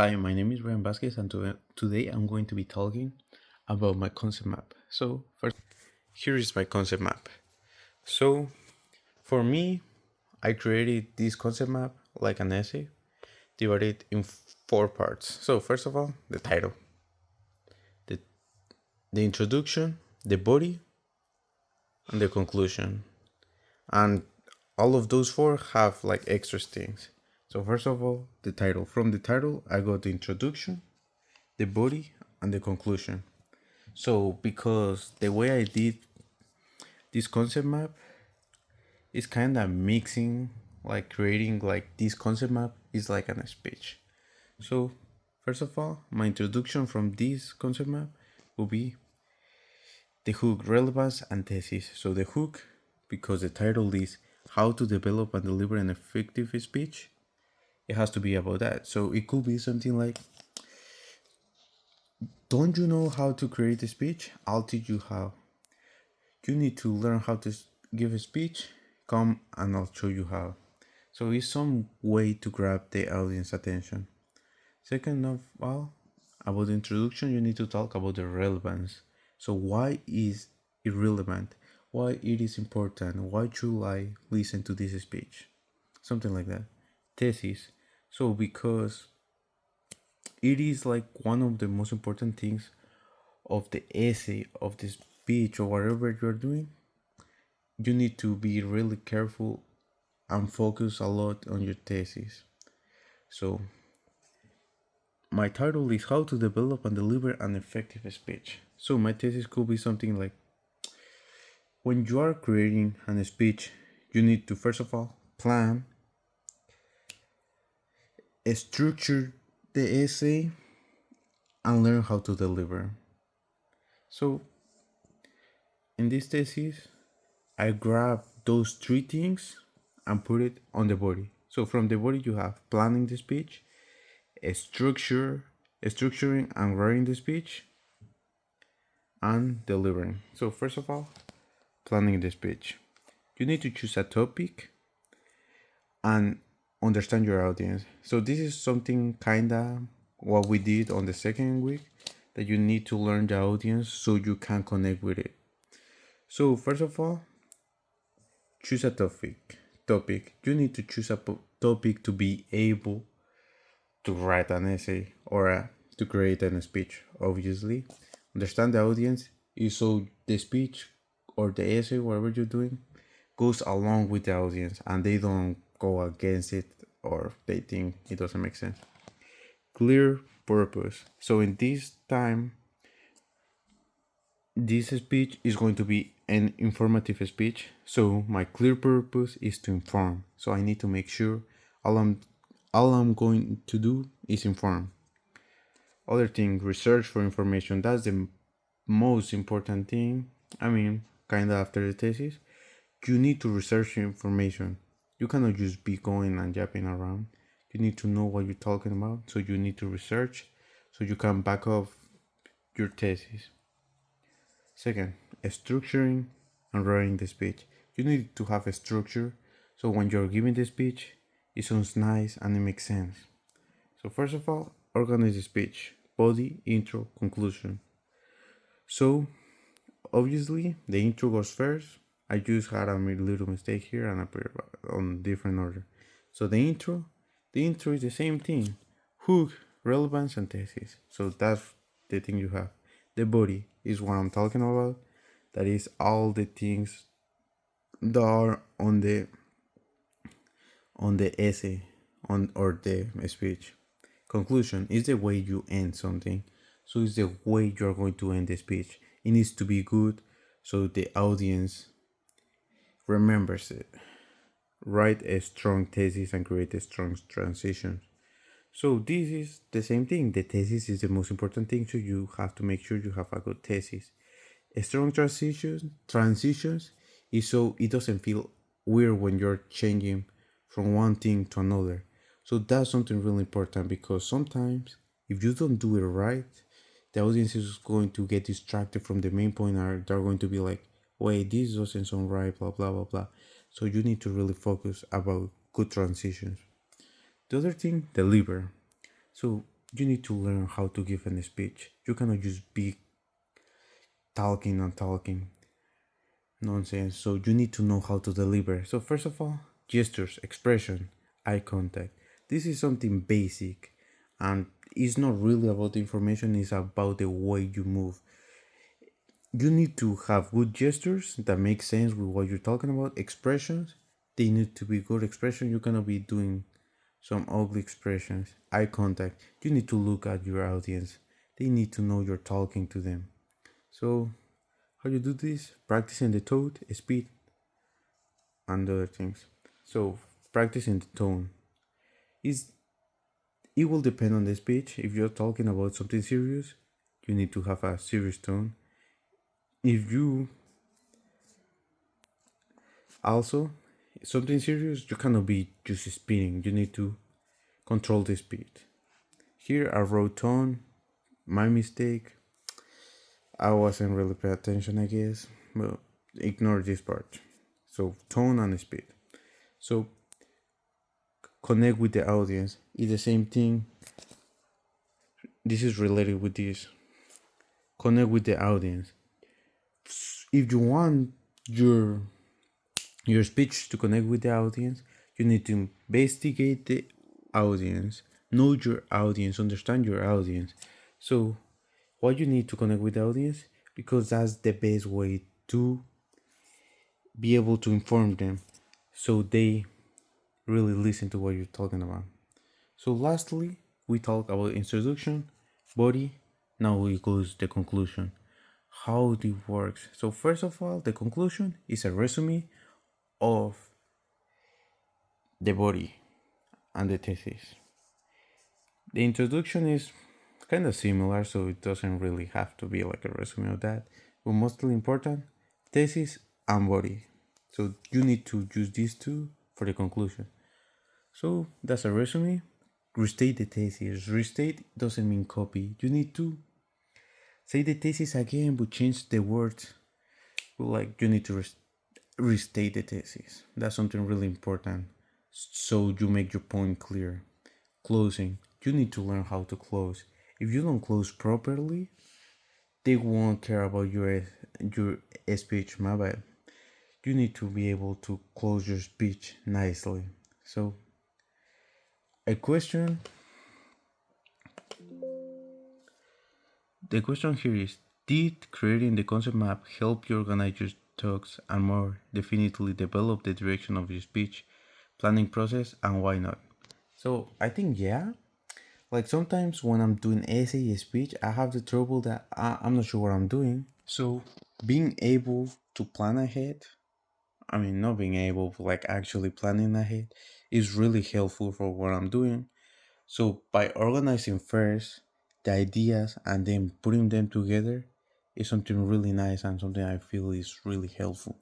Hi, my name is Ryan Vasquez, and today I'm going to be talking about my concept map. So, first, here is my concept map. So, for me, I created this concept map like an essay, divided in four parts. So, first of all, the title, the, the introduction, the body, and the conclusion. And all of those four have like extra things. So, first of all, the title. From the title, I got the introduction, the body, and the conclusion. So because the way I did this concept map is kind of mixing, like creating like this concept map is like a speech. So first of all, my introduction from this concept map will be the hook, relevance, and thesis. So the hook, because the title is how to develop and deliver an effective speech, it has to be about that. So it could be something like, don't you know how to create a speech? I'll teach you how. You need to learn how to give a speech. Come and I'll show you how. So it's some way to grab the audience attention. Second of all, about the introduction, you need to talk about the relevance. So why is it relevant? Why it is important? Why should I listen to this speech? Something like that. Thesis. So because it is like one of the most important things of the essay, of the speech, or whatever you're doing, you need to be really careful and focus a lot on your thesis. So, my title is How to Develop and Deliver an Effective Speech. So, my thesis could be something like, when you are creating a speech, you need to first of all plan, structure the essay, and learn how to deliver. So, in this thesis, I grab those three things and put it on the body. So, from the body, you have planning the speech, structuring and writing the speech, and delivering. So first of all, planning the speech. You need to choose a topic and understand your audience. So this is something kinda what we did on the second week, that you need to learn the audience so you can connect with it. So first of all, choose a topic. You need to choose a topic to be able to write an essay or to create a speech. Obviously, understand the audience is so the speech or the essay, whatever you're doing, goes along with the audience and they don't go against it or they think it doesn't make sense. Clear purpose. So in this time, this speech is going to be an informative speech. So my clear purpose is to inform. So I need to make sure all I'm all I'm going to do is inform. Other thing, research for information. That's the most important thing. I mean, kind of after the thesis, you need to research information. You cannot just be going and yapping around. You need to know what you're talking about. So you need to research so you can back up your thesis. Second, structuring and writing the speech. You need to have a structure so when you're giving the speech, it sounds nice and it makes sense. So first of all, organize the speech, body, intro, conclusion. So obviously the intro goes first. I just had a little mistake here and I put it on different order. So the intro is the same thing. Hook, relevance, and thesis. So that's the thing you have. The body is what I'm talking about. That is all the things that are on the essay on or the speech. Conclusion is the way you end something. So it's the way you're going to end the speech. It needs to be good so the audience remembers it. Write a strong thesis and create a strong transition. So this is the same thing. The thesis is the most important thing. So you have to make sure you have a good thesis. A strong transitions is so it doesn't feel weird when you're changing from one thing to another. So that's something really important because sometimes if you don't do it right, the audience is going to get distracted from the main point and they're going to be like, wait, this doesn't sound right, blah blah blah blah. So you need to really focus about good transitions. The other thing, deliver. So you need to learn how to give a speech. You cannot just be talking and talking nonsense. So you need to know how to deliver. So first of all, gestures, expression, eye contact. This is something basic, and it's not really about the information, it's about the way you move. You need to have good gestures that make sense with what you're talking about. Expressions, they need to be good expression. You cannot be doing some ugly expressions. Eye contact, you need to look at your audience. They need to know you're talking to them. So how you do this? Practicing the tone, speed, and other things. So practicing the tone is, it will depend on the speech. If you're talking about something serious, you need to have a serious tone. If you also something serious, you cannot be just speeding. You need to control the speed. Here I wrote tone. My mistake. I wasn't really paying attention, I guess. But ignore this part. So tone and speed. So connect with the audience is the same thing. This is related with this. Connect with the audience. If you want your your speech to connect with the audience, you need to investigate the audience, know your audience, understand your audience. So why you need to connect with the audience? Because that's the best way to be able to inform them, so they really listen to what you're talking about. So lastly, we talk about introduction, body. Now we go to the conclusion. How it works. So first of all, the conclusion is a resume of the body and the thesis. The introduction is kind of similar, so it doesn't really have to be like a resume of that. But mostly important, thesis and body. So you need to use these two for the conclusion. So that's a resume. Restate the thesis. Restate doesn't mean copy. You need to say the thesis again, but change the words. Like you need to restate the thesis. That's something really important. So you make your point clear. Closing. You need to learn how to close. If you don't close properly, they won't care about your speech. My bad. You need to be able to close your speech nicely. So a question. The question here is: did creating the concept map help you organize your talks and more definitely develop the direction of your speech planning process, and why not? So I think yeah. Like sometimes when I'm doing essay speech, I have the trouble that I'm not sure what I'm doing. So being able to plan ahead, I mean not being able to like actually planning ahead, is really helpful for what I'm doing. So by organizing first the ideas and then putting them together is something really nice and something I feel is really helpful.